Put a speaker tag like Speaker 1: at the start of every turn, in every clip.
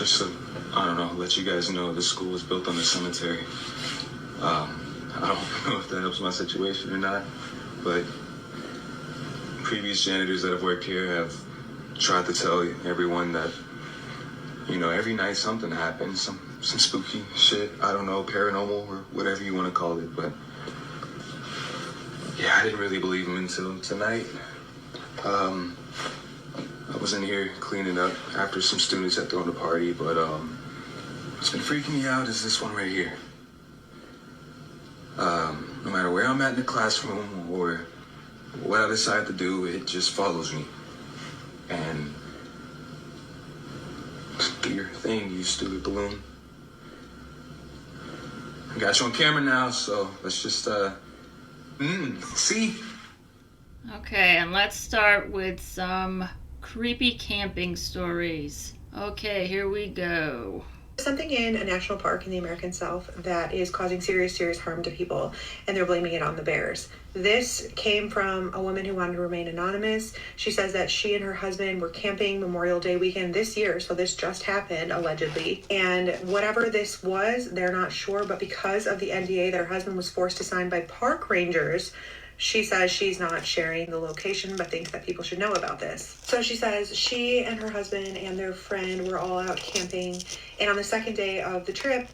Speaker 1: Just to, I don't know, let you guys know this school was built on a cemetery. I don't know if that helps my situation or not, but previous janitors that have worked here have tried to tell everyone that, you know, every night something happens, some spooky shit, I don't know, paranormal or whatever you want to call it, but yeah, I didn't really believe them until tonight. I was in here cleaning up after some students had thrown a party, but what's been freaking me out is this one right here. No matter where I'm at in the classroom or what I decide to do, it just follows me. And do your thing, you stupid balloon. I got you on camera now, so let's just, see?
Speaker 2: Okay, and let's start with some creepy camping stories. Okay, here we go.
Speaker 3: Something in a national park in the American South that is causing serious harm to people, and they're blaming it on the bears. This came from a woman who wanted to remain anonymous. She says that she and her husband were camping Memorial Day weekend this year, so this just happened, allegedly. And whatever this was, they're not sure, but because of the NDA that her husband was forced to sign by park rangers, she says she's not sharing the location, but thinks that people should know about this. So she says she and her husband and their friend were all out camping. And on the second day of the trip,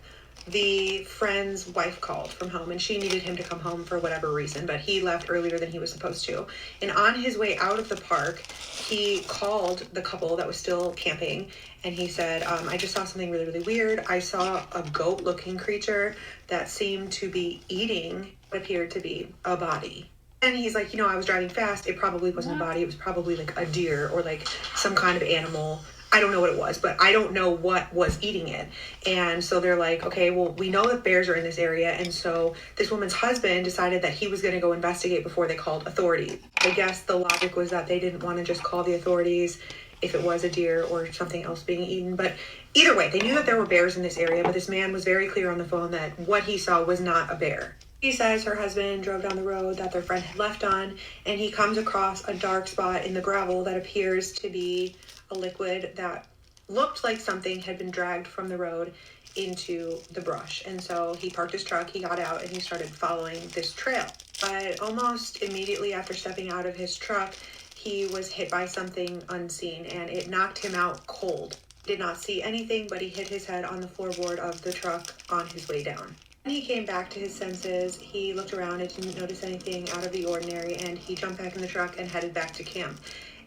Speaker 3: the friend's wife called from home and she needed him to come home for whatever reason, but he left earlier than he was supposed to. And on his way out of the park, he called the couple that was still camping and he said, I just saw something really weird. I saw a goat-looking creature that seemed to be eating what appeared to be a body. And he's like, I was driving fast. It probably wasn't a body. It was probably like a deer or like some kind of animal. I don't know what it was, but I don't know what was eating it. And so they're like, okay, well, we know that bears are in this area. And so this woman's husband decided that he was going to go investigate before they called authorities. I guess the logic was that they didn't want to just call the authorities if it was a deer or something else being eaten. But either way, they knew that there were bears in this area, but this man was very clear on the phone that what he saw was not a bear. He says her husband drove down the road that their friend had left on, and he comes across a dark spot in the gravel that appears to be a liquid that looked like something had been dragged from the road into the brush. And so he parked his truck, he got out, and he started following this trail. But almost immediately after stepping out of his truck, he was hit by something unseen, and it knocked him out cold. He did not see anything, but he hit his head on the floorboard of the truck on his way down. When he came back to his senses, he looked around and didn't notice anything out of the ordinary, and he jumped back in the truck and headed back to camp.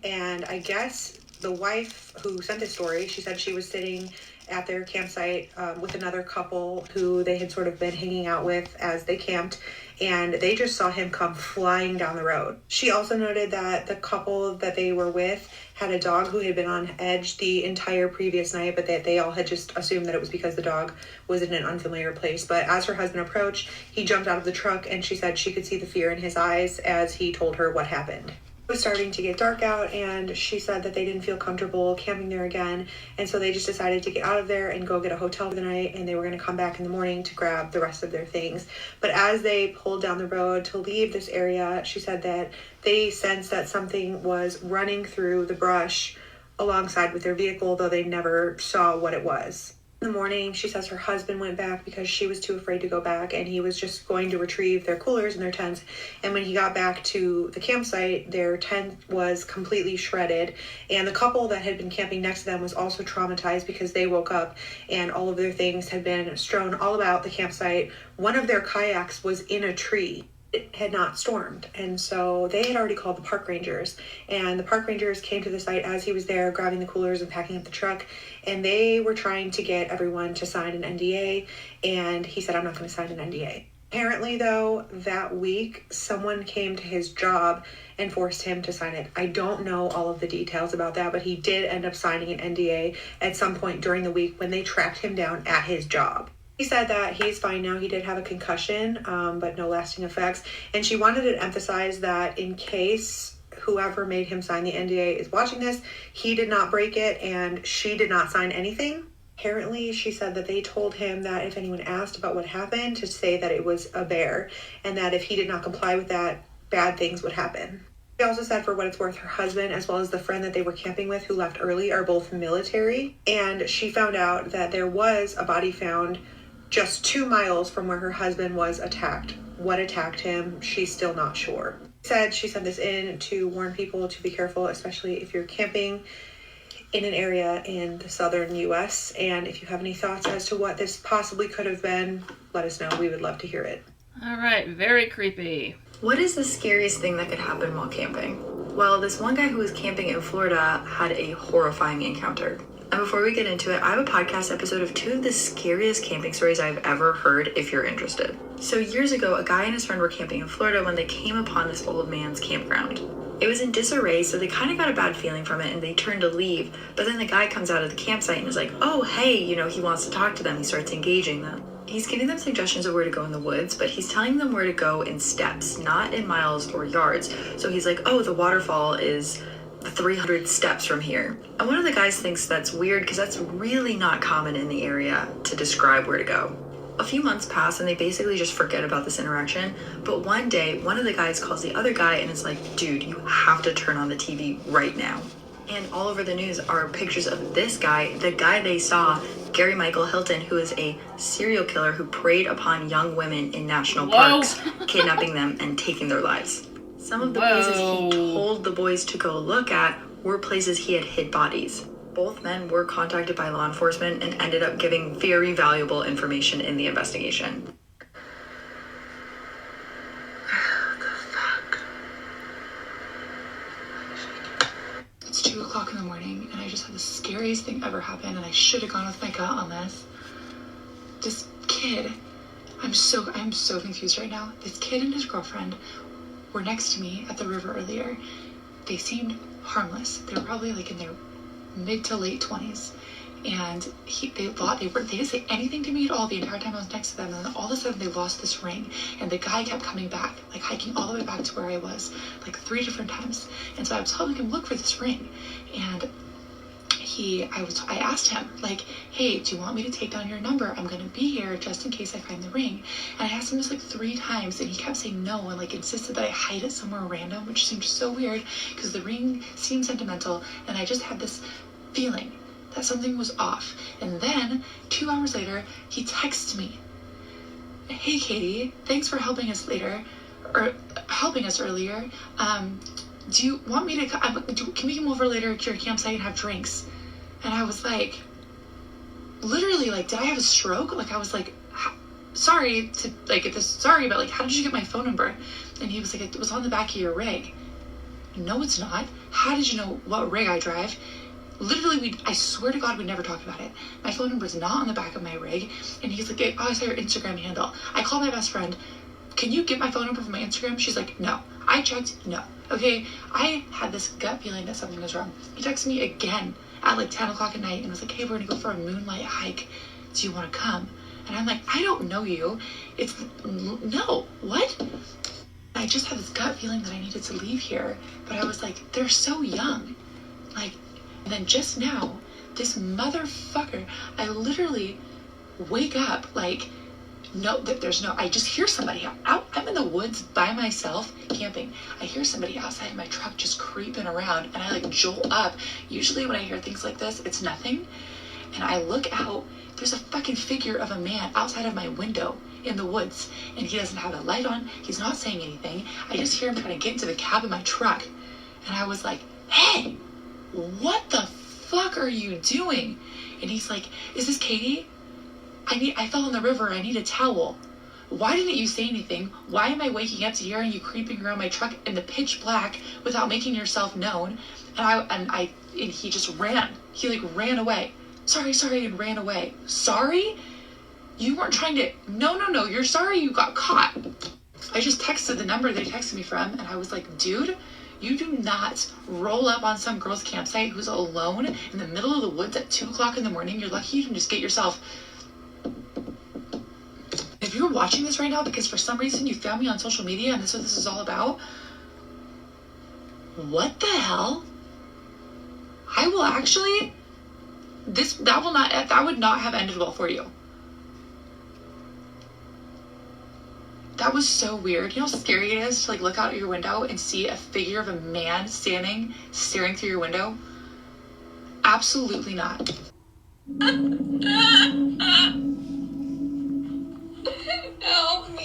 Speaker 3: And I guess the wife who sent this story, she said she was sitting at their campsite with another couple who they had sort of been hanging out with as they camped, and they just saw him come flying down the road. She also noted that the couple that they were with had a dog who had been on edge the entire previous night, but that they all had just assumed that it was because the dog was in an unfamiliar place. But as her husband approached, he jumped out of the truck, and she said she could see the fear in his eyes as he told her what happened. It was starting to get dark out, and she said that they didn't feel comfortable camping there again, and so they just decided to get out of there and go get a hotel for the night, and they were going to come back in the morning to grab the rest of their things. But as they pulled down the road to leave this area, she said that they sensed that something was running through the brush alongside with their vehicle, though they never saw what it was. In the morning, she says her husband went back because she was too afraid to go back, and he was just going to retrieve their coolers and their tents. And when he got back to the campsite, their tent was completely shredded, and the couple that had been camping next to them was also traumatized because they woke up and all of their things had been strewn all about the campsite. One of their kayaks was in a tree. It had not stormed, and so they had already called the park rangers, and the park rangers came to the site as he was there grabbing the coolers and packing up the truck, and they were trying to get everyone to sign an NDA, and he said, I'm not going to sign an NDA. Apparently, though, that week, someone came to his job and forced him to sign it. I don't know all of the details about that, but he did end up signing an NDA at some point during the week when they tracked him down at his job. He said that he's fine now. He did have a concussion, but no lasting effects. And she wanted to emphasize that in case whoever made him sign the NDA is watching this, he did not break it and she did not sign anything. Apparently, she said that they told him that if anyone asked about what happened, to say that it was a bear, and that if he did not comply with that, bad things would happen. She also said, for what it's worth, her husband as well as the friend that they were camping with who left early are both military. And she found out that there was a body found just 2 miles from where her husband was attacked. What attacked him, she's still not sure. She sent this in to warn people to be careful, especially if you're camping in an area in the southern U.S. And if you have any thoughts as to what this possibly could have been, let us know. We would love to hear it.
Speaker 2: All right, very creepy.
Speaker 4: What is the scariest thing that could happen while camping? Well, this one guy who was camping in Florida had a horrifying encounter. And before we get into it, I have a podcast episode of 2 of the scariest camping stories I've ever heard if you're interested. So years ago, a guy and his friend were camping in Florida when they came upon this old man's campground. It was in disarray, so they kind of got a bad feeling from it and they turned to leave. But then the guy comes out of the campsite and is like, oh, hey, he wants to talk to them. He starts engaging them. He's giving them suggestions of where to go in the woods, but he's telling them where to go in steps, not in miles or yards. So he's like, oh, the waterfall is 300 steps from here. And one of the guys thinks that's weird because that's really not common in the area to describe where to go. A few months pass and they basically just forget about this interaction. But one day, one of the guys calls the other guy and is like, dude, you have to turn on the TV right now. And all over the news are pictures of this guy, the guy they saw, Gary Michael Hilton, who is a serial killer who preyed upon young women in national parks, kidnapping them and taking their lives. Some of the places he told the boys to go look at were places he had hid bodies. Both men were contacted by law enforcement and ended up giving very valuable information in the investigation.
Speaker 5: It's 2 o'clock in the morning and I just had the scariest thing ever happen and I should have gone with my gut on this. This kid, I'm so confused right now. This kid and his girlfriend were next to me at the river earlier. They seemed harmless. They were probably like in their mid to late 20s. And they didn't say anything to me at all the entire time I was next to them. And then all of a sudden they lost this ring. And the guy kept coming back, like hiking all the way back to where I was, like 3 different times. And so I was helping him look for this ring. And I asked him, like, hey, do you want me to take down your number? I'm going to be here just in case I find the ring. And I asked him this like 3 times and he kept saying no and like insisted that I hide it somewhere random, which seemed so weird because the ring seemed sentimental. And I just had this feeling that something was off. And then 2 hours later, he texts me, hey, Katie, thanks for helping us earlier. Do you want me to, can we come over later to your campsite and have drinks? And I was like, literally, like, did I have a stroke? Like, I was like, sorry, but like, how did you get my phone number? And he was like, it was on the back of your rig. No, it's not. How did you know what rig I drive? Literally, I swear to God, we never talked about it. My phone number is not on the back of my rig. And he's like, oh, I saw your Instagram handle. I called my best friend. Can you get my phone number from my Instagram? She's like, no. I checked, no. Okay, I had this gut feeling that something was wrong. He texted me again at like 10 o'clock at night and was like, hey, we're gonna go for a moonlight hike. Do you want to come? And I'm like, I don't know you. No, what? I just had this gut feeling that I needed to leave here. But I was like, they're so young. Like, and then just now, this motherfucker, I literally wake up like, I just hear somebody out. I'm in the woods by myself camping. I hear somebody outside my truck just creeping around and I like jolt up. Usually when I hear things like this, it's nothing. And I look out, there's a fucking figure of a man outside of my window in the woods. And he doesn't have a light on. He's not saying anything. I just hear him trying to get into the cab of my truck. And I was like, hey, what the fuck are you doing? And he's like, is this Katie? I fell in the river. I need a towel. Why didn't you say anything? Why am I waking up to hearing you creeping around my truck in the pitch black without making yourself known? And he just ran. He like ran away. Sorry, and ran away. Sorry? You weren't trying to, no, you're sorry you got caught. I just texted the number they texted me from and I was like, dude, you do not roll up on some girl's campsite who's alone in the middle of the woods at 2 o'clock in the morning. You're lucky you can just get yourself. If you're watching this right now because for some reason you found me on social media and this is what this is all about, what the hell? I will actually, that would not have ended well for you. That was so weird. You know how scary it is to like look out your window and see a figure of a man standing, staring through your window? Absolutely not.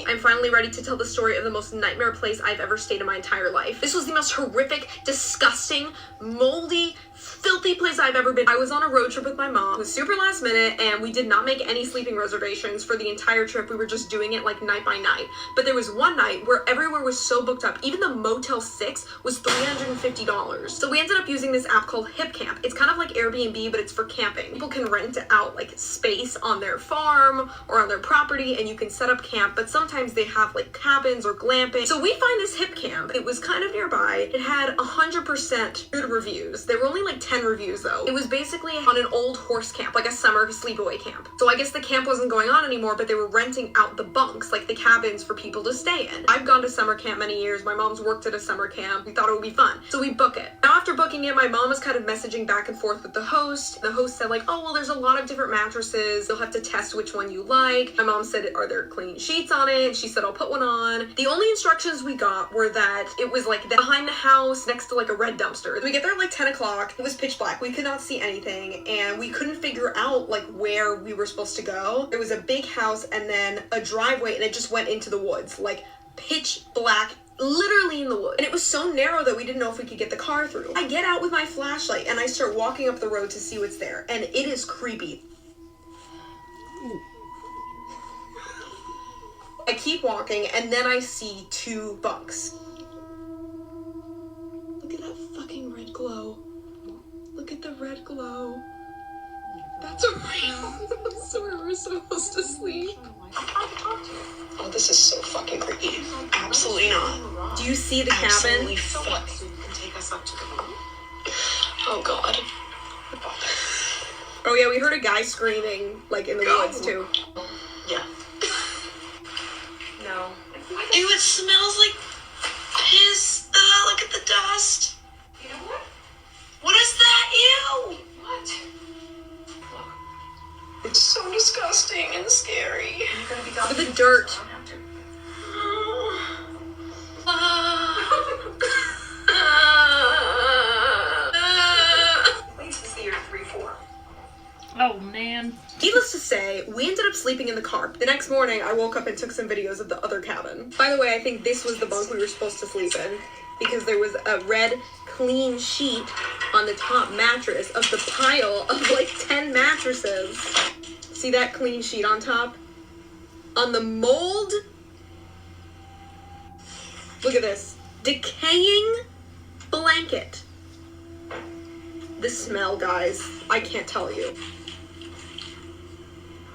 Speaker 6: I'm finally ready to tell the story of the most nightmare place I've ever stayed in my entire life. This was the most horrific, disgusting, moldy, filthy place I've ever been. I was on a road trip with my mom. It was super last minute, and we did not make any sleeping reservations for the entire trip. We were just doing it like night by night. But there was one night where everywhere was so booked up. Even the Motel 6 was $350. So we ended up using this app called Hip Camp. It's kind of like Airbnb, but it's for camping. People can rent out like space on their farm or on their property, and you can set up camp, but sometimes they have like cabins or glamping. So we find this Hip Camp. It was kind of nearby. It had 100% good reviews. There were only like 10 reviews though. It was basically on an old horse camp, like a summer sleepaway camp. So I guess the camp wasn't going on anymore, but they were renting out the bunks, like the cabins for people to stay in. I've gone to summer camp many years. My mom's worked at a summer camp. We thought it would be fun. So we book it. Now after booking it, my mom was kind of messaging back and forth with the host. The host said like, oh, well, there's a lot of different mattresses. You'll have to test which one you like. My mom said, are there clean sheets on it? She said, I'll put one on. The only instructions we got were that it was like behind the house next to like a red dumpster. We get there at like 10 o'clock. It was pitch black. We could not see anything, and we couldn't figure out like where we were supposed to go. There was a big house and then a driveway, and it just went into the woods, like pitch black, literally in the woods. And it was so narrow that we didn't know if we could get the car through. I get out with my flashlight and I start walking up the road to see what's there, and it is creepy. I keep walking, and then I see two bunks. Look at that fucking red glow. Look at the red glow. That's a real. That's where we're supposed to sleep.
Speaker 7: Oh, this is so fucking creepy. Absolutely not.
Speaker 6: Do you see the cabin?
Speaker 7: Absolutely fucking. Take us up to the room. Oh god.
Speaker 6: Oh yeah, we heard a guy screaming like in the woods too.
Speaker 7: Yeah.
Speaker 6: No.
Speaker 7: Ew, it smells like piss. Look at the dust.
Speaker 6: You know what?
Speaker 7: What is that? Ew.
Speaker 6: What?
Speaker 7: It's so disgusting and scary.
Speaker 6: You're gonna be gone. Look at the dirt.
Speaker 7: Please see your 3-4.
Speaker 2: Oh man.
Speaker 6: Needless to say, we ended up sleeping in the car. The next morning, I woke up and took some videos of the other cabin. By the way, I think this was the bunk we were supposed to sleep in, because there was a red, clean sheet on the top mattress of the pile of like 10 mattresses. See that clean sheet on top? On the mold? Look at this. Decaying blanket. The smell, guys. I can't tell you.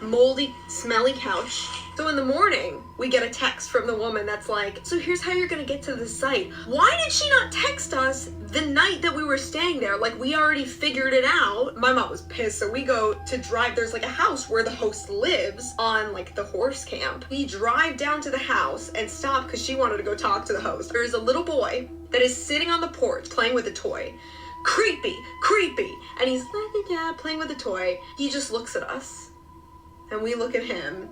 Speaker 6: Moldy, smelly couch. So in the morning, we get a text from the woman that's like, so here's how you're gonna get to the site. Why did she not text us the night that we were staying there? Like, we already figured it out. My mom was pissed, so we go to drive. There's like a house where the host lives on like the horse camp. We drive down to the house and stop because she wanted to go talk to the host. There's a little boy that is sitting on the porch playing with a toy. Creepy, creepy. And he's like, yeah, playing with a toy. He just looks at us. And we look at him.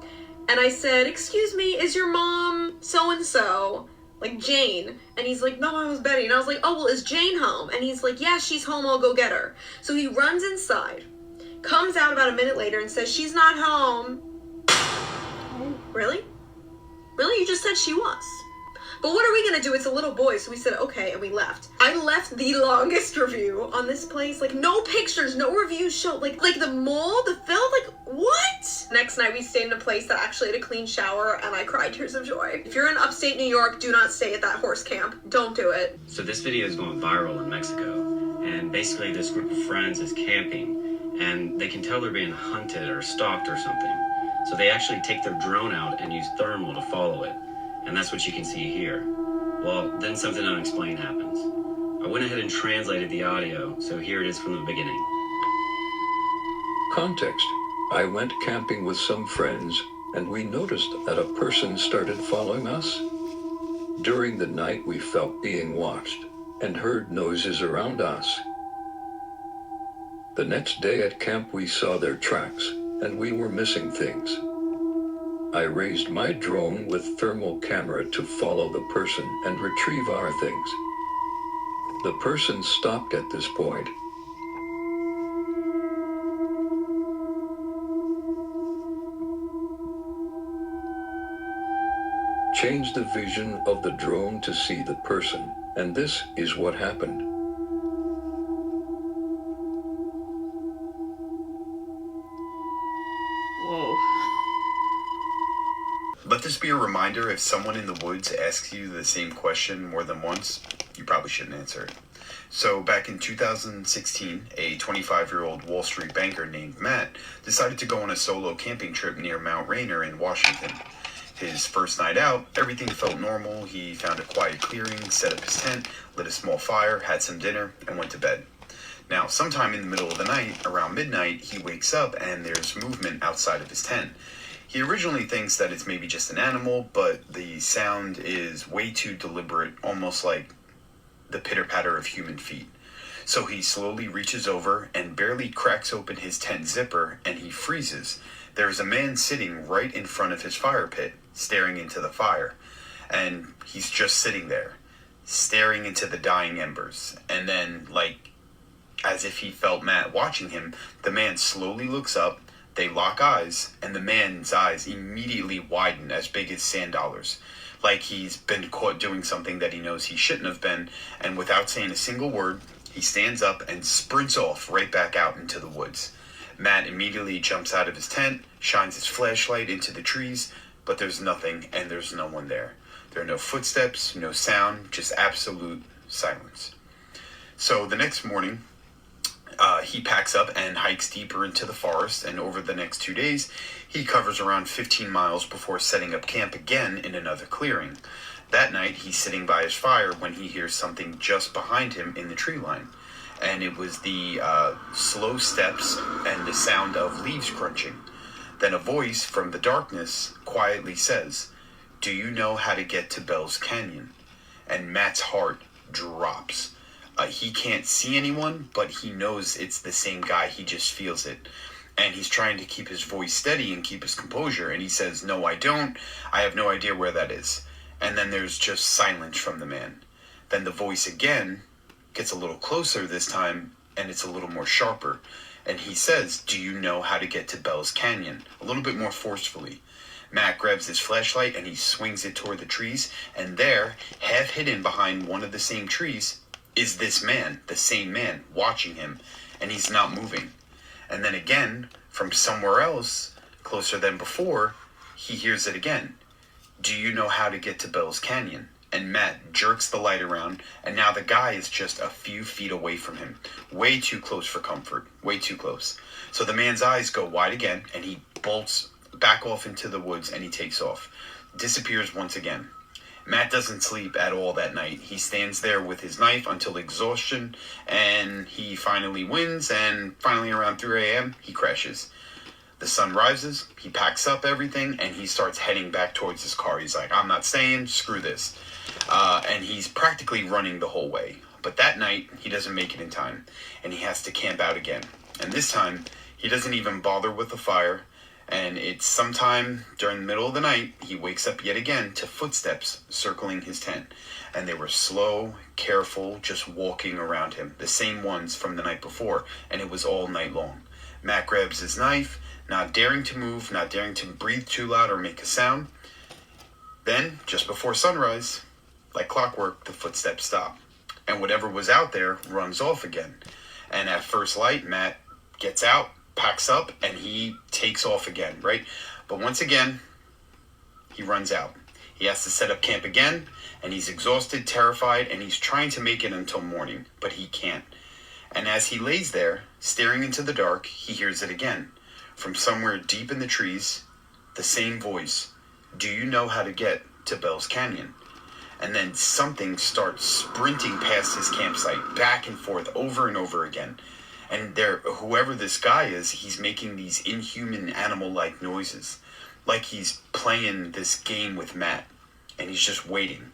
Speaker 6: And I said, excuse me, is your mom so-and-so? Like Jane. And he's like, no, I was Betty. And I was like, oh, well, is Jane home? And he's like, yeah, she's home. I'll go get her. So he runs inside, comes out about a minute later and says, she's not home. Really? Really? You just said she was. But what are we gonna do? It's a little boy. So we said, okay, and we left. I left the longest review on this place. Like, no pictures, no reviews show. Like the mold, the film, like, what? Next night, we stayed in a place that actually had a clean shower, and I cried tears of joy. If you're in upstate New York, do not stay at that horse camp. Don't do it.
Speaker 8: So this video is going viral in Mexico, and basically this group of friends is camping, and they can tell they're being hunted or stalked or something. So they actually take their drone out and use thermal to follow it. And that's what you can see here. Well, then something unexplained happens. I went ahead and translated the audio, so here it is from the beginning.
Speaker 9: Context. I went camping with some friends, and we noticed that a person started following us. During the night, we felt being watched and heard noises around us. The next day at camp, we saw their tracks, and we were missing things. I raised my drone with thermal camera to follow the person and retrieve our things. The person stopped at this point. Changed the vision of the drone to see the person, and this is what happened.
Speaker 2: Whoa.
Speaker 10: Let this be a reminder: if someone in the woods asks you the same question more than once, you probably shouldn't answer it. So back in 2016, a 25-year-old Wall Street banker named Matt decided to go on a solo camping trip near Mount Rainier in Washington. His first night out, everything felt normal. He found a quiet clearing, set up his tent, lit a small fire, had some dinner, and went to bed. Now, sometime in the middle of the night, around midnight, he wakes up and there's movement outside of his tent. He originally thinks that it's maybe just an animal, but the sound is way too deliberate, almost like the pitter-patter of human feet. So he slowly reaches over and barely cracks open his tent zipper, and he freezes. There's a man sitting right in front of his fire pit, staring into the fire. And he's just sitting there, staring into the dying embers. And then, like, as if he felt Matt watching him, the man slowly looks up, they lock eyes, and the man's eyes immediately widen as big as sand dollars. Like he's been caught doing something that he knows he shouldn't have been, and without saying a single word, he stands up and sprints off right back out into the woods. Matt immediately jumps out of his tent, shines his flashlight into the trees, but there's nothing and there's no one there. There are no footsteps, no sound, just absolute silence. So the next morning, he packs up and hikes deeper into the forest, and over the next 2 days, he covers around 15 miles before setting up camp again in another clearing. That night, he's sitting by his fire when he hears something just behind him in the tree line. And it was the slow steps and the sound of leaves crunching. Then a voice from the darkness quietly says, "Do you know how to get to Bell's Canyon?" And Matt's heart drops. He can't see anyone, but he knows it's the same guy. He just feels it. And he's trying to keep his voice steady and keep his composure. And he says, "No, I don't. I have no idea where that is." And then there's just silence from the man. Then the voice again gets a little closer this time, and it's a little more sharper. And he says, "Do you know how to get to Bell's Canyon?" A little bit more forcefully. Matt grabs his flashlight and he swings it toward the trees. And there, half hidden behind one of the same trees, is this man, the same man, watching him, and he's not moving. And then again, from somewhere else, closer than before, he hears it again. "Do you know how to get to Bell's Canyon?" And Matt jerks the light around, and now the guy is just a few feet away from him. Way too close for comfort. Way too close. So the man's eyes go wide again, and he bolts back off into the woods, and he takes off. Disappears once again. Matt doesn't sleep at all that night. He stands there with his knife until exhaustion, and he finally wins, and finally around 3 a.m., he crashes. The sun rises, he packs up everything, and he starts heading back towards his car. He's like, "I'm not staying, screw this." And he's practically running the whole way. But that night, he doesn't make it in time, and he has to camp out again. And this time, he doesn't even bother with the fire. And it's sometime during the middle of the night, he wakes up yet again to footsteps circling his tent. And they were slow, careful, just walking around him. The same ones from the night before. And it was all night long. Matt grabs his knife, not daring to move, not daring to breathe too loud or make a sound. Then, just before sunrise, like clockwork, the footsteps stop. And whatever was out there runs off again. And at first light, Matt gets out, packs up, and he takes off again, right? But once again, he runs out. He has to set up camp again, and he's exhausted, terrified, and he's trying to make it until morning, but he can't. And as he lays there, staring into the dark, he hears it again. From somewhere deep in the trees, the same voice, "Do you know how to get to Bell's Canyon?" And then something starts sprinting past his campsite, back and forth, over and over again. And whoever this guy is, he's making these inhuman animal-like noises. Like he's playing this game with Matt. And he's just waiting.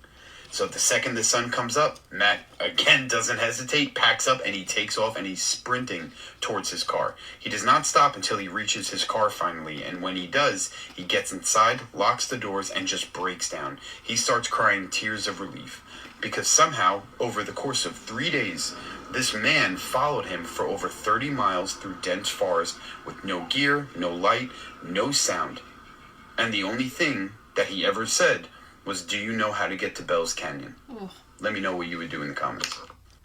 Speaker 10: So the second the sun comes up, Matt again doesn't hesitate, packs up, and he takes off, and he's sprinting towards his car. He does not stop until he reaches his car finally, and when he does, he gets inside, locks the doors, and just breaks down. He starts crying tears of relief, because somehow, over the course of 3 days, this man followed him for over 30 miles through dense forest with no gear, no light, no sound. And the only thing that he ever said was, "Do you know how to get to Bell's Canyon?"
Speaker 2: Oh.
Speaker 10: Let me know what you would do in the comments.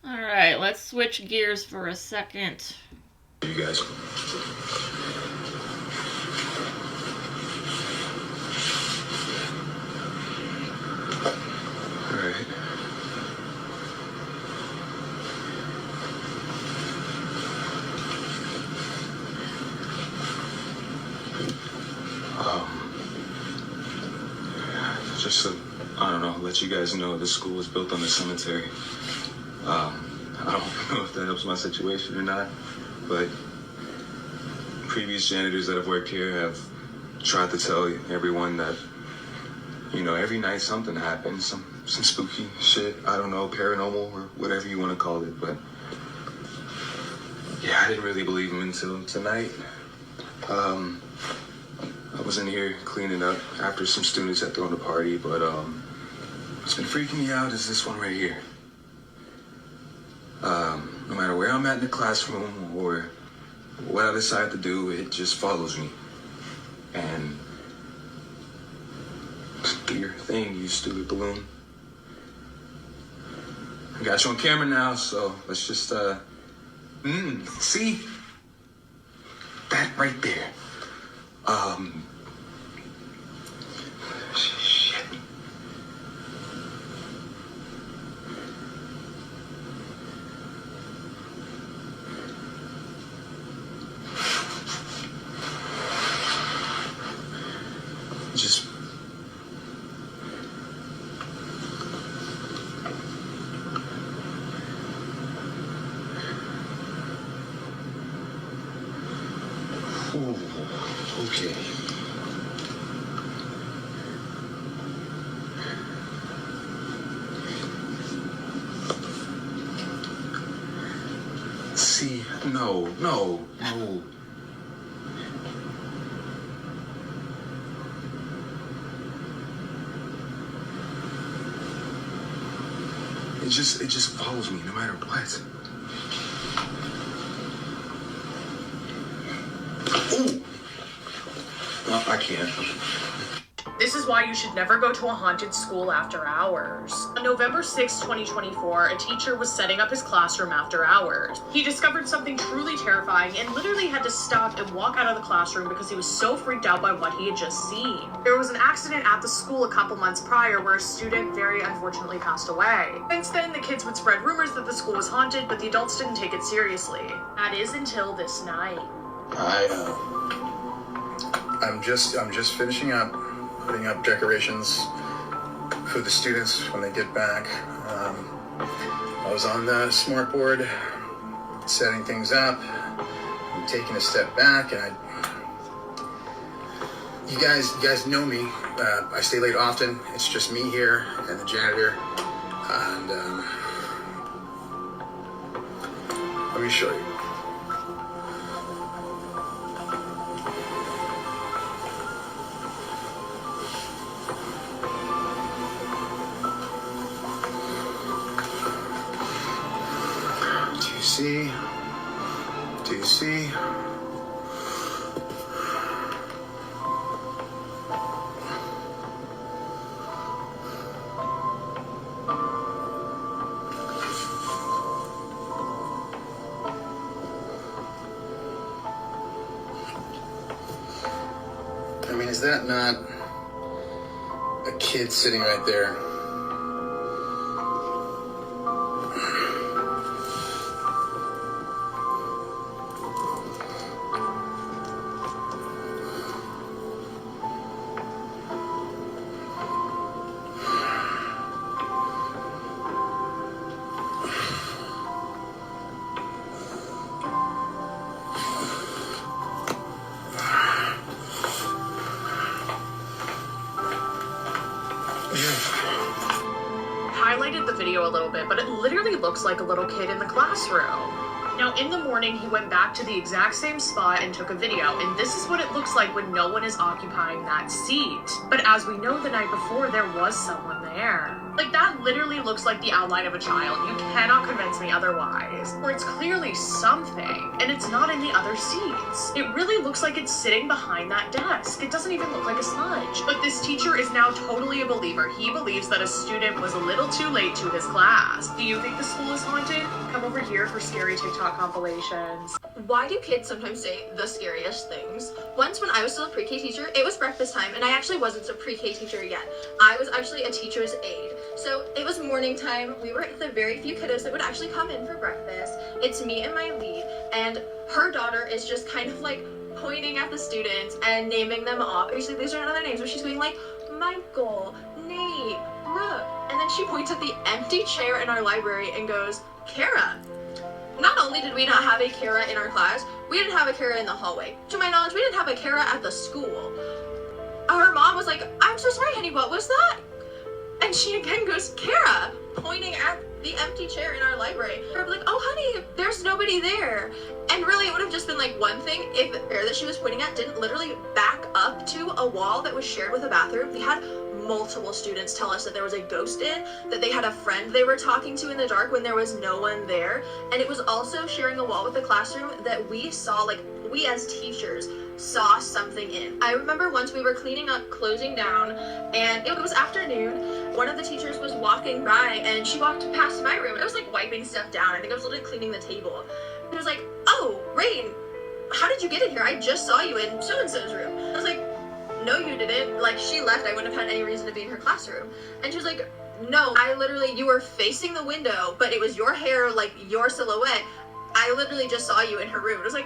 Speaker 2: All right, let's switch gears for a second.
Speaker 1: You guys. All right. Just to, I don't know, let you guys know this school was built on a cemetery. I don't know if that helps my situation or not, but previous janitors that have worked here have tried to tell everyone that, you know, every night something happens, some spooky shit, I don't know, paranormal or whatever you want to call it, but yeah, I didn't really believe them until tonight. I was in here cleaning up after some students had thrown a party, but what's been freaking me out is this one right here. No matter where I'm at in the classroom or what I decide to do, it just follows me. And do your thing, you stupid balloon. I got you on camera now, so let's just see? That right there. Shit. Just ooh, okay. See, no. It just follows me no matter what. Ooh. No, I can't.
Speaker 6: This is why you should never go to a haunted school after hours. On November 6, 2024, a teacher was setting up his classroom after hours. He discovered something truly terrifying and literally had to stop and walk out of the classroom because he was so freaked out by what he had just seen. There was an accident at the school a couple months prior where a student very unfortunately passed away. Since then, the kids would spread rumors that the school was haunted, but the adults didn't take it seriously. That is until this night.
Speaker 11: I'm just finishing up putting up decorations for the students when they get back. I was on the smart board setting things up. I'm taking a step back, and you guys know me. I stay late often. It's just me here and the janitor. And let me show you. Do you see? I mean, is that not a kid sitting right there?
Speaker 6: video a little bit, but it literally looks like a little kid in the classroom. Now, in the morning, he went back to the exact same spot and took a video, and this is what it looks like when no one is occupying that seat. But as we know, the night before, there was someone there. Like, that literally looks like the outline of a child. You cannot convince me otherwise. Or it's clearly something, and it's not in the other seats. It really looks like it's sitting behind that desk. It doesn't even look like a smudge. But this teacher is now totally a believer. He believes that a student was a little too late to his class. Do you think the school is haunted? Come over here for scary TikTok compilations. Why do kids sometimes say the scariest things? Once when I was still a pre-K teacher, it was breakfast time, and I actually wasn't a pre-K teacher yet. I was actually a teacher's aide. So it was morning time. We were the very few kiddos that would actually come in for breakfast. It's me and my lead, and her daughter is just kind of like pointing at the students and naming them off. Actually, these are not their names, but she's going like, Michael, Nate, Brooke. And then she points at the empty chair in our library and goes, Kara. Not only did we not have a Kara in our class, we didn't have a Kara in the hallway. To my knowledge, we didn't have a Kara at the school. Her mom was like, I'm so sorry, honey, what was that? And she again goes, Kara, pointing at the empty chair in our library. We're like, oh, honey, there's nobody there. And really, it would have just been like one thing if the chair that she was pointing at didn't literally back up to a wall that was shared with a bathroom. We had multiple students tell us that there was a ghost in, that they had a friend they were talking to in the dark when there was no one there. And it was also sharing a wall with the classroom that we saw, like, we as teachers saw something in. I remember once we were cleaning up, closing down, and it was afternoon. One of the teachers was walking by, and she walked past my room. I was like wiping stuff down. I think I was literally cleaning the table. And it was like, oh, Rain, how did you get in here? I just saw you in so-and-so's room. I was like, no, you didn't. Like, she left. I wouldn't have had any reason to be in her classroom. And she was like, no, you were facing the window, but it was your hair, like your silhouette. I literally just saw you in her room. It was like,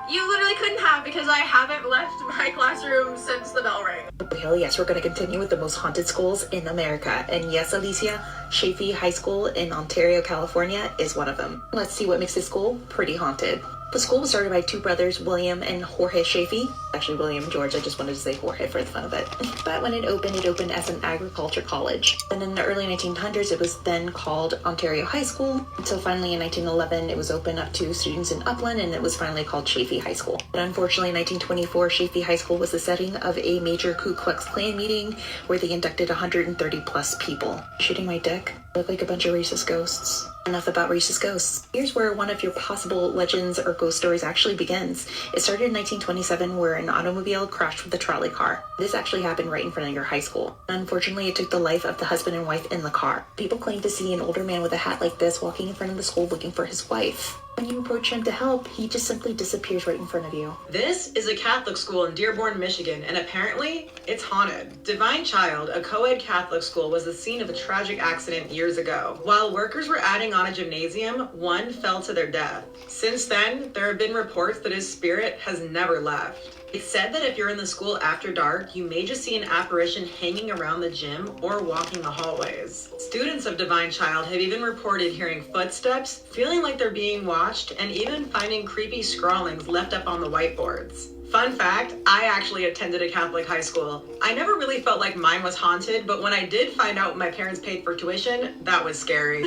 Speaker 6: you literally couldn't have, because I haven't left my classroom since the bell rang.
Speaker 3: Hell yes, we're going to continue with the most haunted schools in America. And yes, Alicia, Chaffey High School in Ontario, California is one of them. Let's see what makes this school pretty haunted. The school was started by two brothers, William and Jorge Chaffey. Actually, William and George, I just wanted to say Jorge for the fun of it. But when it opened as an agriculture college. And in the early 1900s, it was then called Ontario High School. Until finally in 1911, it was opened up to students in Upland, and it was finally called Chaffey High School. But unfortunately, in 1924, Chaffey High School was the setting of a major Ku Klux Klan meeting where they inducted 130 plus people. Shooting my dick? Look like a bunch of racist ghosts. Enough about racist ghosts. Here's where one of your possible legends or ghost stories actually begins. It started in 1927 where an automobile crashed with a trolley car. This actually happened right in front of your high school. Unfortunately, it took the life of the husband and wife in the car. People claim to see an older man with a hat like this walking in front of the school looking for his wife. When you approach him to help, he just simply disappears right in front of you.
Speaker 12: This is a Catholic school in Dearborn, Michigan, and apparently, it's haunted. Divine Child, a co-ed Catholic school, was the scene of a tragic accident years ago. While workers were adding on a gymnasium, one fell to their death. Since then, there have been reports that his spirit has never left. It's said that if you're in the school after dark, you may just see an apparition hanging around the gym or walking the hallways. Students of Divine Child have even reported hearing footsteps, feeling like they're being watched, and even finding creepy scrawlings left up on the whiteboards. Fun fact, I actually attended a Catholic high school. I never really felt like mine was haunted, but when I did find out my parents paid for tuition, that was scary.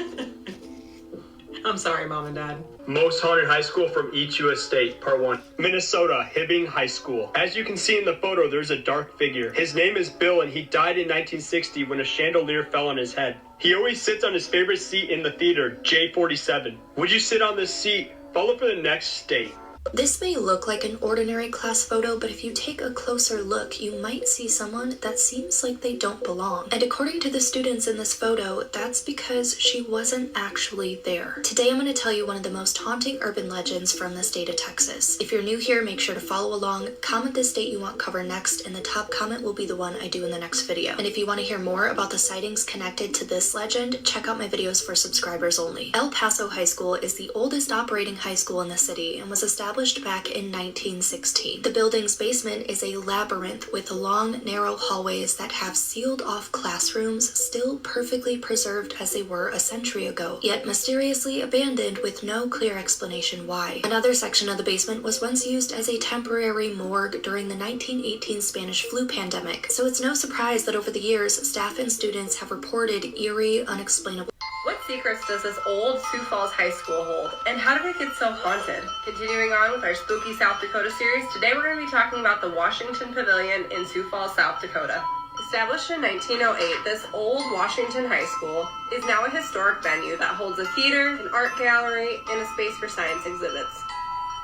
Speaker 12: I'm sorry, Mom and Dad.
Speaker 13: Most haunted high school from each U.S. state. Part 1. Minnesota, Hibbing High School. As you can see in the photo, there's a dark figure. His name is Bill, and he died in 1960 when a chandelier fell on his head. He always sits on his favorite seat in the theater, J47. Would you sit on this seat? Follow for the next state.
Speaker 14: This may look like an ordinary class photo, but if you take a closer look, you might see someone that seems like they don't belong. And according to the students in this photo, that's because she wasn't actually there. Today I'm going to tell you one of the most haunting urban legends from the state of Texas. If you're new here, make sure to follow along, comment the state you want covered next, and the top comment will be the one I do in the next video. And if you want to hear more about the sightings connected to this legend, check out my videos for subscribers only. El Paso High School is the oldest operating high school in the city and was established back in 1916. The building's basement is a labyrinth with long, narrow hallways that have sealed off classrooms still perfectly preserved as they were a century ago, yet mysteriously abandoned with no clear explanation why. Another section of the basement was once used as a temporary morgue during the 1918 Spanish flu pandemic, so it's no surprise that over the years, staff and students have reported eerie, unexplainable.
Speaker 6: What secrets does this old Sioux Falls High School hold? And how did it get so haunted? Continuing on with our spooky South Dakota series, today we're going to be talking about the Washington Pavilion in Sioux Falls, South Dakota. Established in 1908, this old Washington high school is now a historic venue that holds a theater, an art gallery, and a space for science exhibits.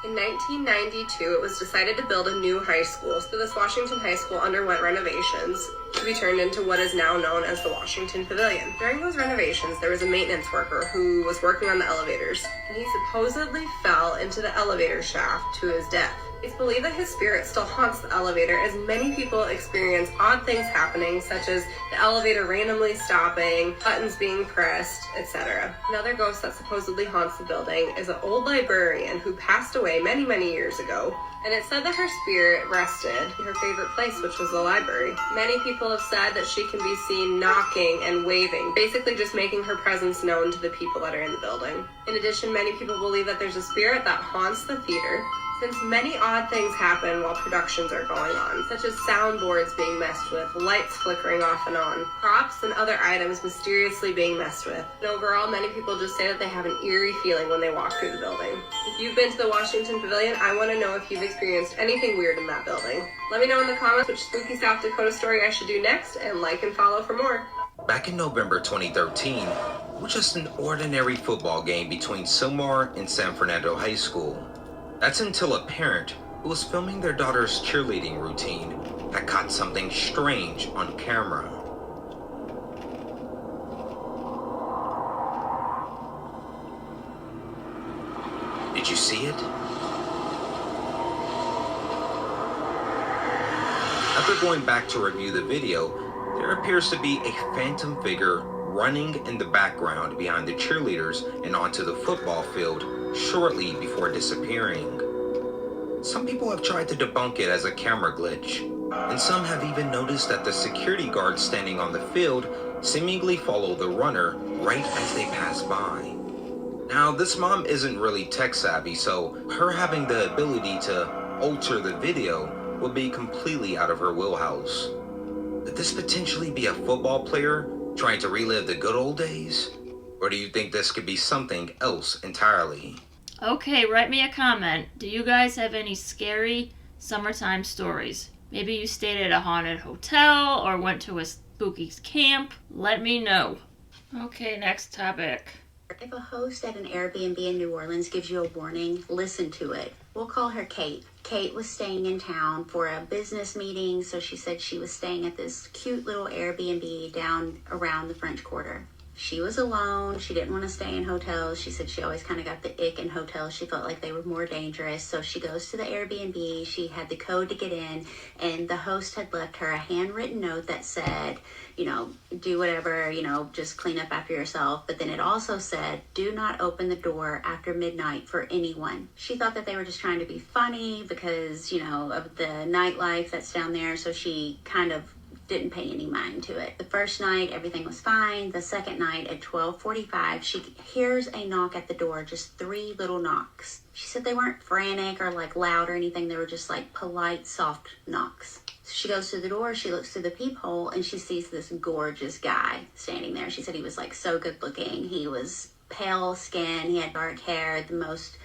Speaker 6: In 1992, it was decided to build a new high school, so this Washington high school underwent renovations to be turned into what is now known as the Washington Pavilion. During those renovations, there was a maintenance worker who was working on the elevators, and he supposedly fell into the elevator shaft to his death. It's believed that his spirit still haunts the elevator, as many people experience odd things happening, such as the elevator randomly stopping, buttons being pressed, etc. Another ghost that supposedly haunts the building is an old librarian who passed away many, many years ago, and it's said that her spirit rested in her favorite place, which was the library. Many people have said that she can be seen knocking and waving, basically just making her presence known to the people that are in the building. In addition, many people believe that there's a spirit that haunts the theater, since many odd things happen while productions are going on, such as soundboards being messed with, lights flickering off and on, props and other items mysteriously being messed with. And overall, many people just say that they have an eerie feeling when they walk through the building. If you've been to the Washington Pavilion, I want to know if you've experienced anything weird in that building. Let me know in the comments which spooky South Dakota story I should do next, and like and follow for more.
Speaker 15: Back in November 2013, it was just an ordinary football game between Sylmar and San Fernando High School. That's until a parent who was filming their daughter's cheerleading routine had caught something strange on camera. Did you see it? After going back to review the video, there appears to be a phantom figure running in the background behind the cheerleaders and onto the football field shortly before disappearing. Some people have tried to debunk it as a camera glitch, and some have even noticed that the security guards standing on the field seemingly follow the runner right as they pass by. Now, this mom isn't really tech savvy, so her having the ability to alter the video would be completely out of her wheelhouse. Could this potentially be a football player trying to relive the good old days? Or do you think this could be something else entirely?
Speaker 2: Okay, write me a comment. Do you guys have any scary summertime stories? Maybe you stayed at a haunted hotel or went to a spooky camp. Let me know. Okay, next topic.
Speaker 16: If a host at an Airbnb in New Orleans gives you a warning, listen to it. We'll call her Kate. Kate was staying in town for a business meeting, so she said she was staying at this cute little Airbnb down around the French Quarter. She was alone. She didn't want to stay in hotels. She said she always kind of got the ick in hotels. She felt like they were more dangerous. So she goes to the Airbnb. She had the code to get in, and the host had left her a handwritten note that said, do whatever, just clean up after yourself. But then it also said, do not open the door after midnight for anyone. She thought that they were just trying to be funny because, of the nightlife that's down there. So she kind of didn't pay any mind to it. The first night, everything was fine. The second night at 12:45, she hears a knock at the door, just 3 little knocks. She said they weren't frantic or loud or anything. They were just polite, soft knocks. So she goes to the door, she looks through the peephole, and she sees this gorgeous guy standing there. She said he was so good looking. He was pale skin, he had dark hair, the most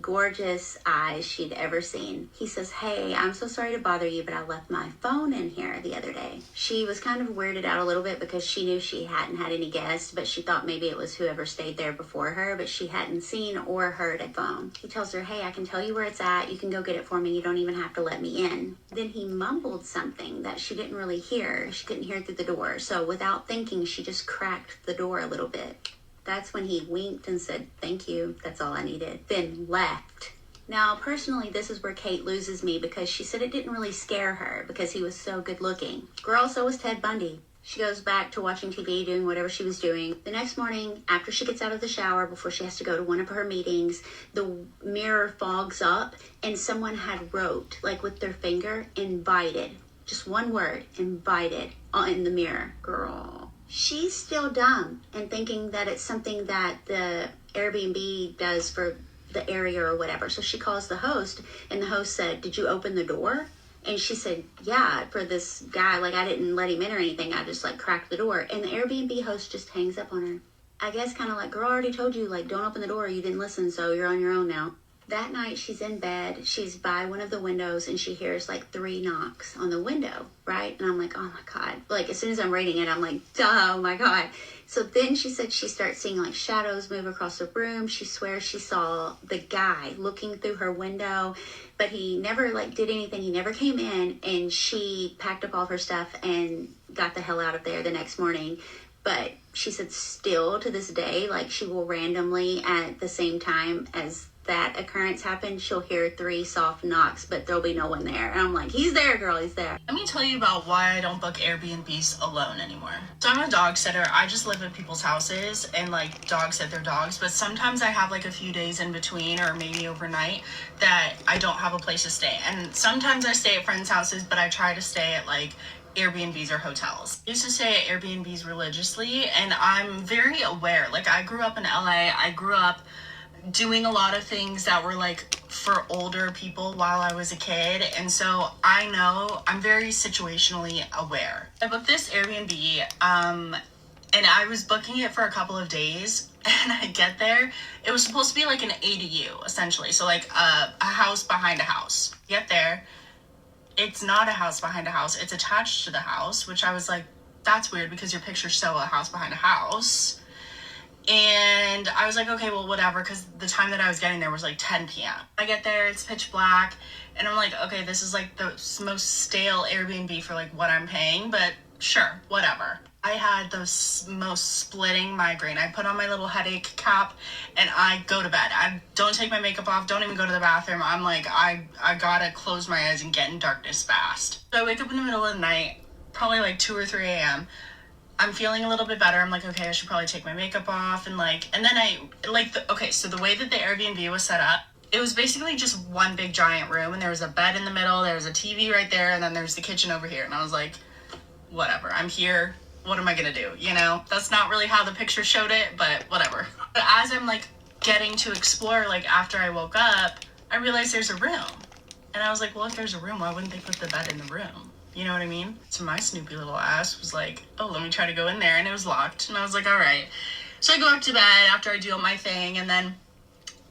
Speaker 16: gorgeous eyes she'd ever seen. He says, "Hey, I'm so sorry to bother you, but I left my phone in here the other day." She was kind of weirded out a little bit because she knew she hadn't had any guests, but she thought maybe it was whoever stayed there before her, but she hadn't seen or heard a phone. He tells her, "Hey, I can tell you where it's at. You can go get it for me. You don't even have to let me in." Then he mumbled something that she didn't really hear. She couldn't hear it through the door. So without thinking, she just cracked the door a little bit. That's when he winked and said, "Thank you, that's all I needed," then left. Now, personally, this is where Kate loses me because she said it didn't really scare her because he was so good looking. Girl, so was Ted Bundy. She goes back to watching TV, doing whatever she was doing. The next morning, after she gets out of the shower, before she has to go to one of her meetings, the mirror fogs up and someone had wrote, with their finger, "invited." Just one word, "invited," in the mirror. Girl. She's still dumb and thinking that it's something that the Airbnb does for the area or whatever. So she calls the host, and the host said, "Did you open the door?" And she said, "Yeah, for this guy, I didn't let him in or anything. I just cracked the door." And the Airbnb host just hangs up on her. I guess kind of like, girl, I already told you, like, don't open the door. You didn't listen, so you're on your own now. That night, she's in bed. She's by one of the windows, and she hears, like, 3 knocks on the window, right? And I'm like, oh, my God. Like, as soon as I'm reading it, I'm like, oh, my God. So then she said she starts seeing, like, shadows move across the room. She swears she saw the guy looking through her window, but he never, like, did anything. He never came in, and she packed up all of her stuff and got the hell out of there the next morning. But she said still to this day, like, she will randomly at the same time as that occurrence happened, she'll hear 3 soft knocks, but there'll be no one there. And I'm like, he's there, girl, he's there.
Speaker 17: Let me tell you about why I don't book Airbnbs alone anymore. So I'm a dog sitter. I just live at people's houses and like dog sit their dogs, but sometimes I have like a few days in between or maybe overnight that I don't have a place to stay. And sometimes I stay at friends' houses, but I try to stay at like Airbnbs or hotels. I used to stay at Airbnbs religiously, and I'm very aware. Like, I grew up in LA. I grew up doing a lot of things that were like for older people while I was a kid, and so I know I'm very situationally aware. I booked this Airbnb and I was booking it for a couple of days, and I get there, it was supposed to be like an ADU essentially, so like a house behind a house. Get there, it's not a house behind a house, it's attached to the house, which I was like, that's weird because your pictures show a house behind a house. And I was like, okay, well, whatever, because the time that I was getting there was like 10 p.m. I get there, it's pitch black, and I'm like, okay, this is like the most stale Airbnb for like what I'm paying, but sure, whatever. I had the most splitting migraine. I put on my little headache cap and I go to bed. I don't take my makeup off, don't even go to the bathroom. I'm like, I gotta close my eyes and get in darkness fast. So I wake up in the middle of the night, probably like 2 or 3 a.m. I'm feeling a little bit better. I'm like, okay, I should probably take my makeup off. And then so the way that the Airbnb was set up, it was basically just one big giant room. And there was a bed in the middle. There was a TV right there. And then there's the kitchen over here. And I was like, whatever, I'm here. What am I going to do? You know, that's not really how the picture showed it, but whatever. But as I'm like getting to explore, like after I woke up, I realized there's a room. And I was like, well, if there's a room, why wouldn't they put the bed in the room? You know what I mean? So my Snoopy little ass was like, oh, let me try to go in there. And it was locked. And I was like, all right. So I go up to bed after I do all my thing. And then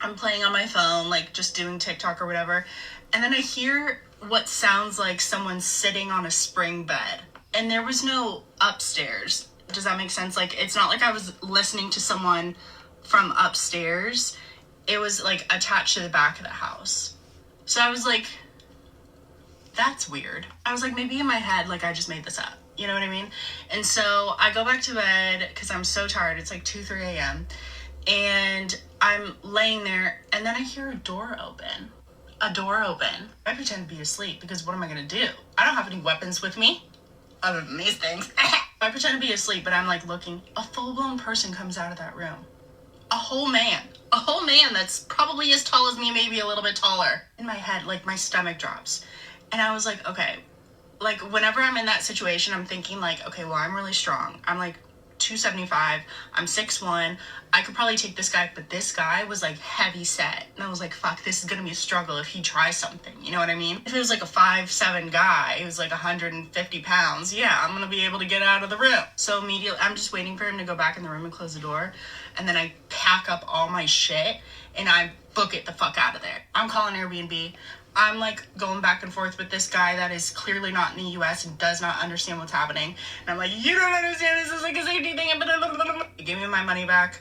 Speaker 17: I'm playing on my phone, like just doing TikTok or whatever. And then I hear what sounds like someone sitting on a spring bed. And there was no upstairs. Does that make sense? Like, it's not like I was listening to someone from upstairs. It was like attached to the back of the house. So I was like, that's weird. I was like, maybe in my head, like I just made this up. You know what I mean? And so I go back to bed because I'm so tired. It's like 2, 3 a.m. And I'm laying there and then I hear a door open. A door open. I pretend to be asleep because what am I going to do? I don't have any weapons with me other than these things. I pretend to be asleep, but I'm like looking. A full-blown person comes out of that room. A whole man that's probably as tall as me, maybe a little bit taller. In my head, like my stomach drops. And I was like, okay, like whenever I'm in that situation, I'm thinking like, okay, well, I'm really strong. I'm like 275, I'm 6'1", I could probably take this guy, but this guy was like heavy set. And I was like, fuck, this is gonna be a struggle if he tries something, you know what I mean? If it was like a 5'7" guy, he was like 150 pounds, yeah, I'm gonna be able to get out of the room. So immediately, I'm just waiting for him to go back in the room and close the door. And then I pack up all my shit and I book it the fuck out of there. I'm calling Airbnb. I'm like going back and forth with this guy that is clearly not in the US and does not understand what's happening. And I'm like, you don't understand, this is like a safety thing. He gave me my money back,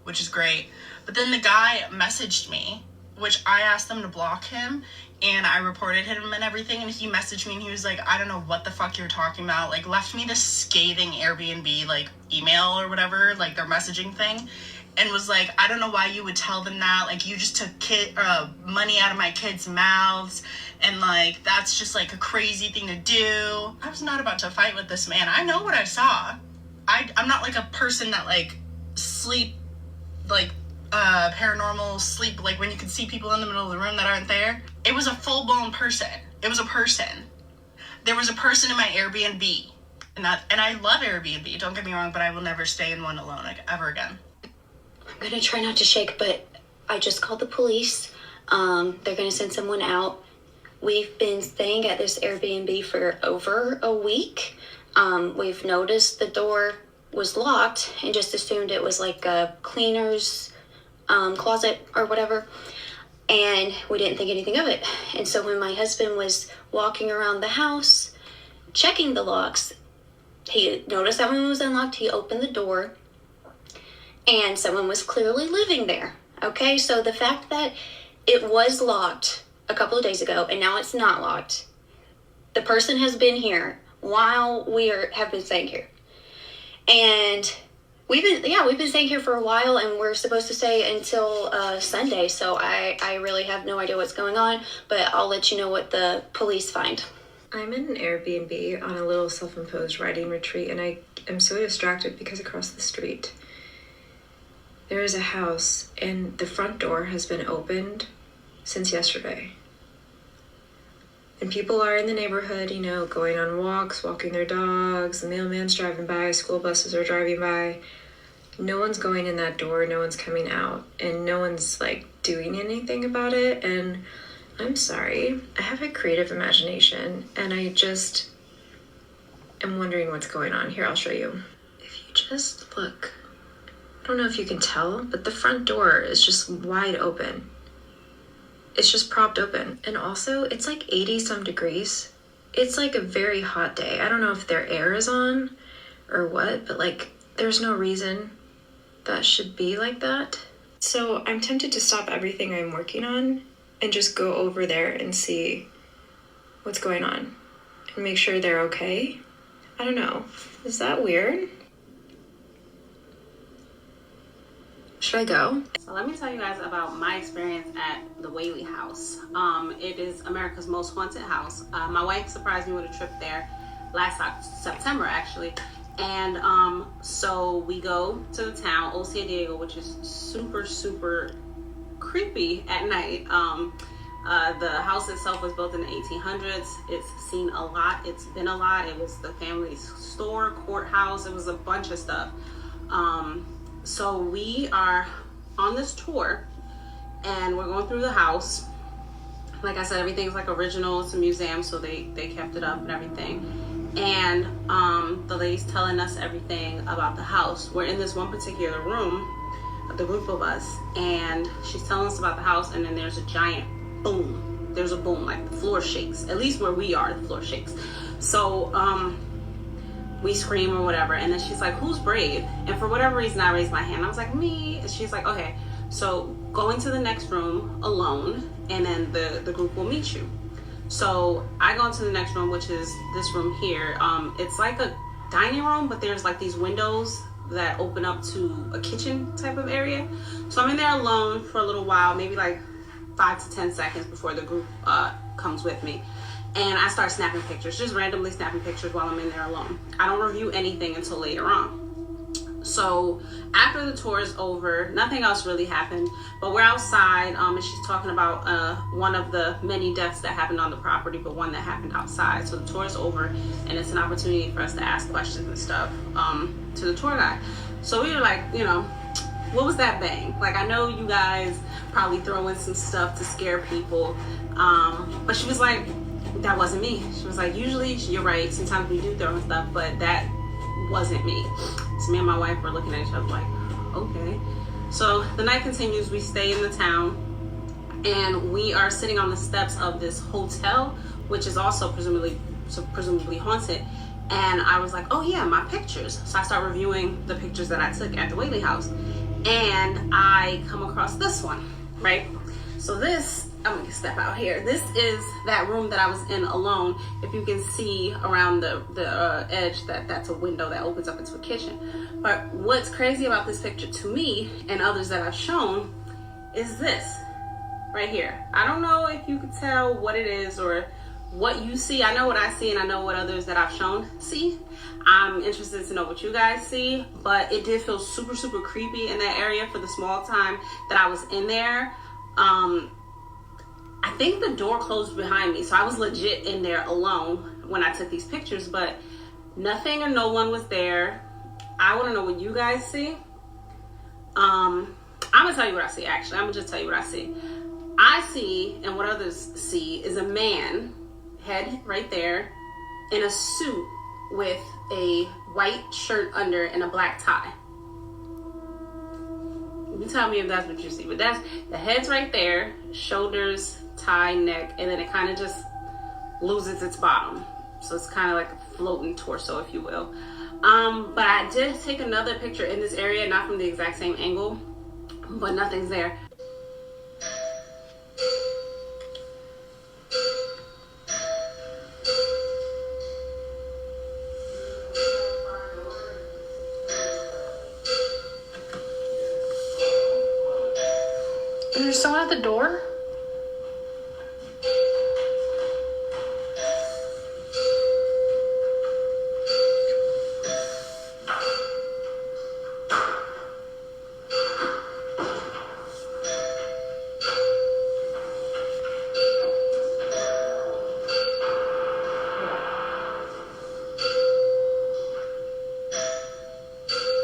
Speaker 17: which is great. But then the guy messaged me, which I asked them to block him and I reported him and everything. And he messaged me and he was like, I don't know what the fuck you're talking about. Like left me this scathing Airbnb like email or whatever, like their messaging thing. And was like, I don't know why you would tell them that. Like, you just took money out of my kids' mouths. And, like, that's just, like, a crazy thing to do. I was not about to fight with this man. I know what I saw. I'm not, like, a person that, like, sleep, like, paranormal sleep. Like, when you can see people in the middle of the room that aren't there. It was a full-blown person. It was a person. There was a person in my Airbnb. And I love Airbnb, don't get me wrong, but I will never stay in one alone, like, ever again.
Speaker 14: I'm gonna try not to shake, but I just called the police. They're gonna send someone out. We've been staying at this Airbnb for over a week. We've noticed the door was locked and just assumed it was like a cleaner's closet or whatever. And we didn't think anything of it. And so when my husband was walking around the house, checking the locks, he noticed that one was unlocked. He opened the door and someone was clearly living there. Okay, so the fact that it was locked a couple of days ago and now it's not locked, the person has been here while have been staying here. And we've been staying here for a while, and we're supposed to stay until Sunday, so I really have no idea what's going on, but I'll let you know what the police find.
Speaker 4: I'm in an Airbnb on a little self-imposed writing retreat, and I am so distracted because across the street there is a house, and the front door has been opened since yesterday. And people are in the neighborhood, you know, going on walks, walking their dogs, the mailman's driving by, school buses are driving by. No one's going in that door, no one's coming out, and no one's like doing anything about it. And I'm sorry, I have a creative imagination, and I just am wondering what's going on. Here, I'll show you. If you just look, I don't know if you can tell, but the front door is just wide open. It's just propped open. And also, it's like 80 some degrees. It's like a very hot day. I don't know if their air is on or what, but like there's no reason that should be like that. So I'm tempted to stop everything I'm working on and just go over there and see what's going on and make sure they're okay. I don't know. Is that weird? Should I go?
Speaker 18: So let me tell you guys about my experience at the Whaley House. It is America's most haunted house. My wife surprised me with a trip there last September, actually. And so we go to the town, Old San Diego, which is super, super creepy at night. The house itself was built in the 1800s. It's seen a lot. It's been a lot. It was the family's store, courthouse. It was a bunch of stuff. So we are on this tour and we're going through the house. Like I said, everything's like original. It's a museum, so they kept it up and everything. And the lady's telling us everything about the house. We're in this one particular room, the group of us, and she's telling us about the house, and then there's a giant boom. There's a boom, like the floor shakes. At least where we are, the floor shakes. So we scream or whatever, and then she's like, who's brave? And for whatever reason, I raised my hand. I was like, me. And she's like, okay, so go into the next room alone, and then the group will meet you. So I go into the next room, which is this room here. It's like a dining room, but there's like these windows that open up to a kitchen type of area. So I'm in there alone for a little while, maybe like 5 to 10 seconds before the group comes with me. And I start snapping pictures, just randomly snapping pictures while I'm in there alone. I don't review anything until later on. So after the tour is over, nothing else really happened, but we're outside, and she's talking about one of the many deaths that happened on the property, but one that happened outside. So the tour is over, and it's an opportunity for us to ask questions and stuff to the tour guide. So we were like, you know, what was that bang? Like, I know you guys probably throw in some stuff to scare people, but she was like, that wasn't me. She was like, usually, you're right, sometimes we do throw in stuff, but that wasn't me. So me and my wife were looking at each other like, okay. So the night continues, we stay in the town, and we are sitting on the steps of this hotel, which is also presumably haunted. And I was like, oh yeah, my pictures. So I start reviewing the pictures that I took at the Whaley House, and I come across this one, right? So this, I'm gonna step out here. This is that room that I was in alone. If you can see around the edge, that's a window that opens up into a kitchen. But what's crazy about this picture to me and others that I've shown is this right here. I don't know if you could tell what it is or what you see. I know what I see, and I know what others that I've shown see. I'm interested to know what you guys see, but it did feel super, super creepy in that area for the small time that I was in there. I think the door closed behind me, so I was legit in there alone when I took these pictures, but nothing or no one was there. I want to know what you guys see. I'm gonna tell you what I see, actually. I'm gonna just tell you what I see. I see, and what others see, is a man, head right there, in a suit, with a white shirt under and a black tie. You tell me if that's what you see. But that's the head's right there, shoulders, tie, neck, and then it kind of just loses its bottom. So it's kind of like a floating torso, if you will. But I did take another picture in this area, not from the exact same angle, but nothing's there.
Speaker 5: Is there someone at the door?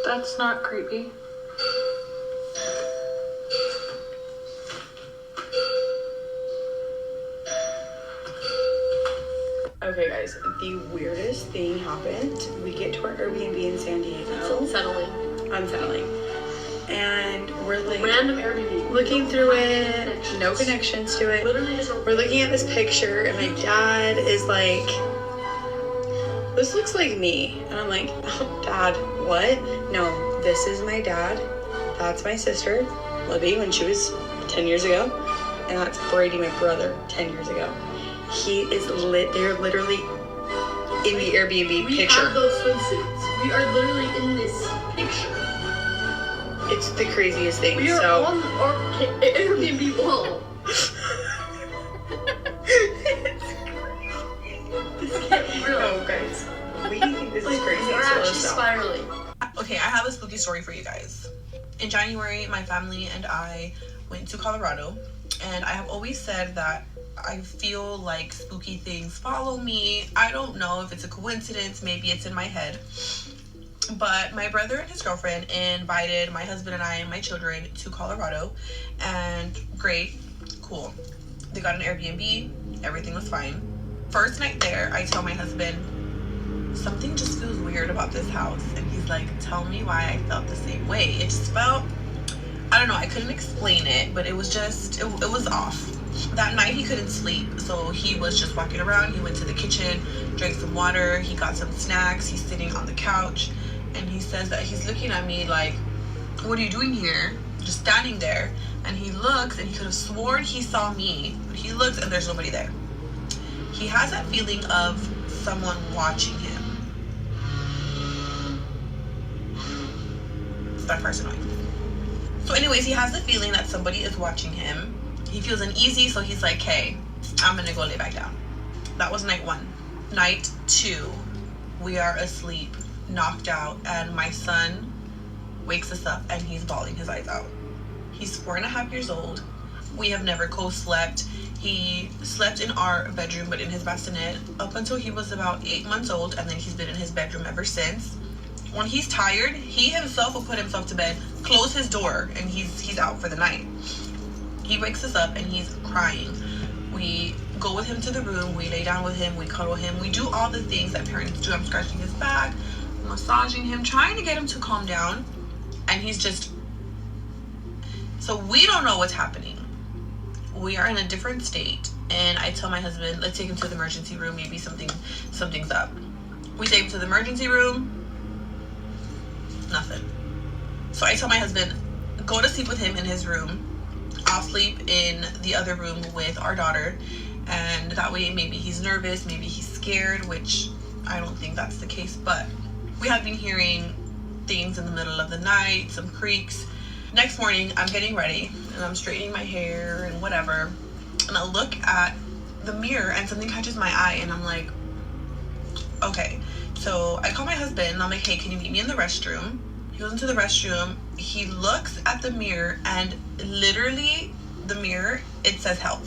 Speaker 5: That's not creepy.
Speaker 3: Okay, guys, the weirdest thing happened. We get to our Airbnb in San Diego. Unsettling. And we're like
Speaker 6: Random Airbnb.
Speaker 3: looking through it, no connections to it. We're looking at this picture, and my dad is like, "This looks like me." And I'm like, "Oh, Dad, what?" "No, this is my dad. That's my sister, Libby, when she was 10 years ago. And that's Brady, my brother, 10 years ago." He is they're literally in the Airbnb
Speaker 6: We
Speaker 3: picture.
Speaker 6: have those swimsuits. We are literally in this picture.
Speaker 3: It's the craziest thing.
Speaker 6: We are
Speaker 3: so
Speaker 6: on our Airbnb wall. This can't be real.
Speaker 3: Oh, guys. We think this is crazy.
Speaker 6: We're
Speaker 3: so
Speaker 6: actually
Speaker 3: let's stop.
Speaker 6: spiraling.
Speaker 19: Okay, I have a spooky story for you guys. In January, my family and I went to Colorado, and I have always said that I feel like spooky things follow me. I don't know if it's a coincidence, maybe it's in my head. But my brother and his girlfriend invited my husband and I and my children to Colorado, and great, cool. They got an Airbnb, everything was fine. First night there, I tell my husband, something just feels weird about this house. And he's like, tell me why I felt the same way. It just felt, I don't know, I couldn't explain it, but it was just, it was off. That night he couldn't sleep, so he was just walking around. He went to the kitchen, drank some water, he got some snacks, he's sitting on the couch, and he says that he's looking at me like, what are you doing here? Just standing there. And he looks, and he could have sworn he saw me, but he looks and there's nobody there. He has that feeling of someone watching him. It's that person noise. So anyways, he has the feeling that somebody is watching him. He feels uneasy, so he's like, hey, I'm gonna go lay back down. That was night one. Night two, we are asleep, knocked out, and my son wakes us up and he's bawling his eyes out. He's 4.5 years old. We have never co-slept. He slept in our bedroom, but in his bassinet up until he was about 8 months old, and then he's been in his bedroom ever since. When he's tired, he himself will put himself to bed, close his door, and he's out for the night. He wakes us up and he's crying. We go with him to the room, we lay down with him, we cuddle him, we do all the things that parents do. I'm scratching his back, massaging him, trying to get him to calm down, and he's just, so we don't know what's happening. We are in a different state, and I tell my husband, let's take him to the emergency room, maybe something's up. We take him to the emergency room, nothing. So I tell my husband, go to sleep with him in his room. I'll sleep in the other room with our daughter, and that way maybe he's nervous, maybe he's scared, which I don't think that's the case, but we have been hearing things in the middle of the night, some creaks. Next morning, I'm getting ready, and I'm straightening my hair and whatever, and I look at the mirror, and something catches my eye, and I'm like, okay. So I call my husband, and I'm like, hey, can you meet me in the restroom? He goes into the restroom, he looks at the mirror, and literally the mirror, it says help.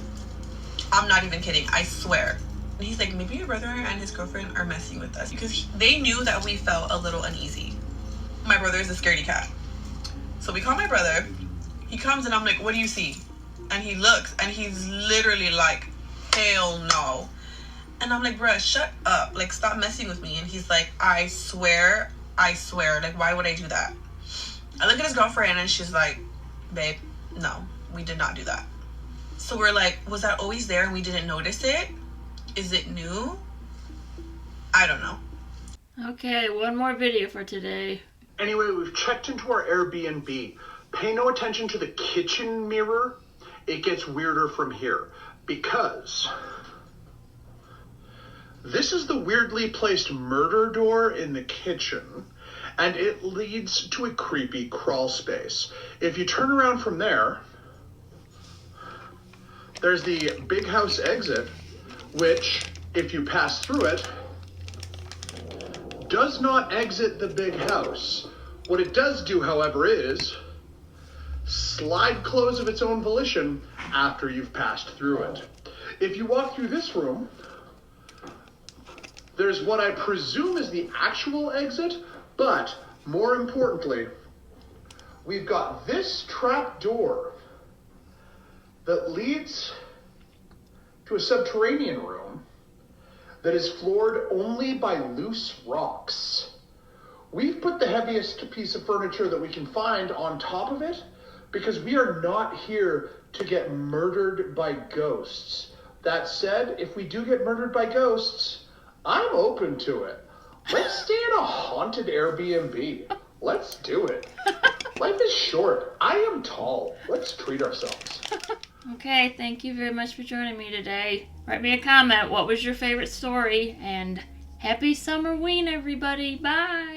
Speaker 19: I'm not even kidding, I swear. And he's like, maybe your brother and his girlfriend are messing with us, because they knew that we felt a little uneasy. My brother is a scaredy cat. So we call my brother, he comes, and I'm like, what do you see? And he looks, and he's literally like, hell no. And I'm like, bruh, shut up. Like, stop messing with me. And he's like, I swear. Like, why would I do that? I look at his girlfriend and she's like, babe, no, we did not do that. So we're like, was that always there and we didn't notice it? Is it new? I don't know.
Speaker 2: Okay, one more video for today.
Speaker 20: Anyway, we've checked into our Airbnb. Pay no attention to the kitchen mirror. It gets weirder from here because this is the weirdly placed murder door in the kitchen, and it leads to a creepy crawl space. If you turn around from there, there's the big house exit, which, if you pass through it, does not exit the big house. What it does do, however, is slide close of its own volition after you've passed through it. If you walk through this room, there's what I presume is the actual exit, but more importantly, we've got this trap door that leads to a subterranean room that is floored only by loose rocks. We've put the heaviest piece of furniture that we can find on top of it because we are not here to get murdered by ghosts. That said, if we do get murdered by ghosts, I'm open to it. Let's stay in a haunted Airbnb. Let's do it. Life is short. I am tall. Let's treat ourselves.
Speaker 2: Okay, thank you very much for joining me today. Write me a comment. What was your favorite story? And happy Summerween, everybody. Bye.